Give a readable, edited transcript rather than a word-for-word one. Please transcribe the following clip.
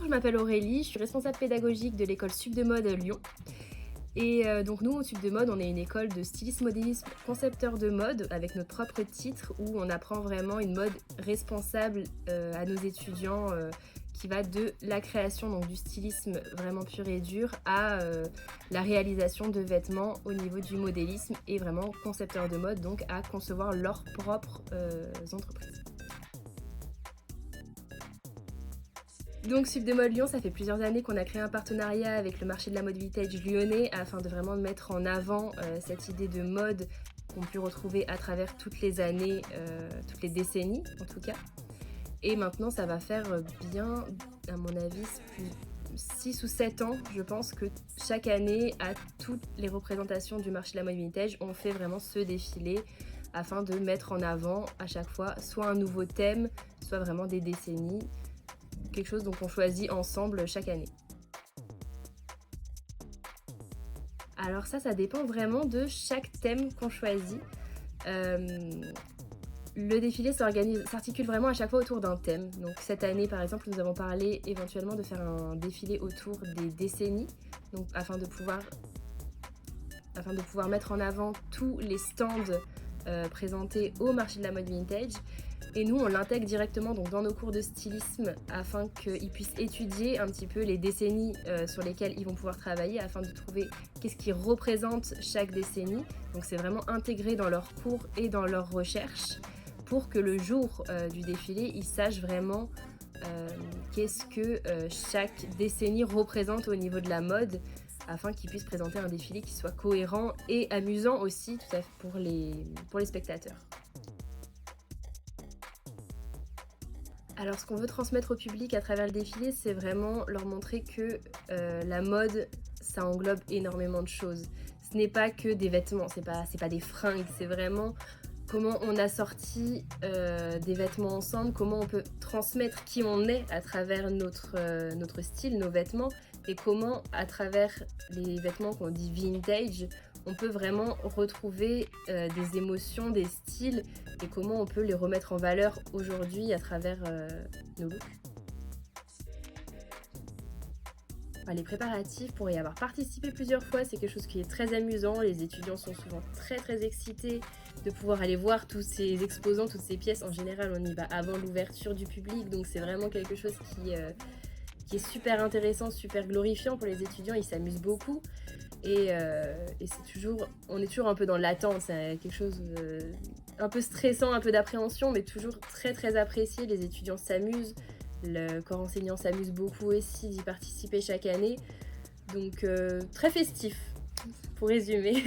Je m'appelle Aurélie, je suis responsable pédagogique de l'école Sup de Mode Lyon. Et donc nous, au Sup de Mode, on est une école de stylisme, modélisme, concepteur de mode avec notre propre titre où on apprend vraiment une mode responsable à nos étudiants qui va de la création donc du stylisme vraiment pur et dur à la réalisation de vêtements au niveau du modélisme et vraiment concepteur de mode donc à concevoir leurs propres entreprises. Donc Sup de Mode Lyon, ça fait plusieurs années qu'on a créé un partenariat avec le marché de la mode vintage lyonnais afin de vraiment mettre en avant cette idée de mode qu'on peut retrouver à travers toutes les années, toutes les décennies en tout cas. Et maintenant, ça va faire bien, à mon avis, plus 6 ou 7 ans, je pense, que chaque année, à toutes les représentations du marché de la mode vintage, on fait vraiment ce défilé afin de mettre en avant à chaque fois soit un nouveau thème, soit vraiment des décennies. Quelque chose donc on choisit ensemble chaque année. Alors ça dépend vraiment de chaque thème qu'on choisit. Le défilé s'articule vraiment à chaque fois autour d'un thème. Donc cette année par exemple nous avons parlé éventuellement de faire un défilé autour des décennies, donc afin de pouvoir mettre en avant tous les stands présentés au marché de la mode vintage. Et nous, on l'intègre directement donc, dans nos cours de stylisme afin qu'ils puissent étudier un petit peu les décennies sur lesquelles ils vont pouvoir travailler afin de trouver qu'est-ce qui représente chaque décennie. Donc c'est vraiment intégré dans leurs cours et dans leurs recherches pour que le jour du défilé, ils sachent vraiment qu'est-ce que chaque décennie représente au niveau de la mode afin qu'ils puissent présenter un défilé qui soit cohérent et amusant aussi tout à fait pour les spectateurs. Alors ce qu'on veut transmettre au public à travers le défilé, c'est vraiment leur montrer que la mode, ça englobe énormément de choses. Ce n'est pas que des vêtements, c'est pas des fringues, c'est vraiment comment on assortit des vêtements ensemble, comment on peut transmettre qui on est à travers notre style, nos vêtements, et comment à travers les vêtements qu'on dit vintage, on peut vraiment retrouver des émotions, des styles, et comment on peut les remettre en valeur aujourd'hui à travers nos looks. Les préparatifs, pour y avoir participé plusieurs fois, c'est quelque chose qui est très amusant. Les étudiants sont souvent très excités de pouvoir aller voir tous ces exposants, toutes ces pièces. En général, on y va avant l'ouverture du public, donc c'est vraiment quelque chose qui est super intéressant, super glorifiant pour les étudiants. Ils s'amusent beaucoup et on est toujours un peu dans l'attente. C'est quelque chose un peu stressant, un peu d'appréhension, mais toujours très apprécié. Les étudiants s'amusent. Le corps enseignant s'amuse beaucoup aussi d'y participer chaque année. Donc très festif, pour résumer.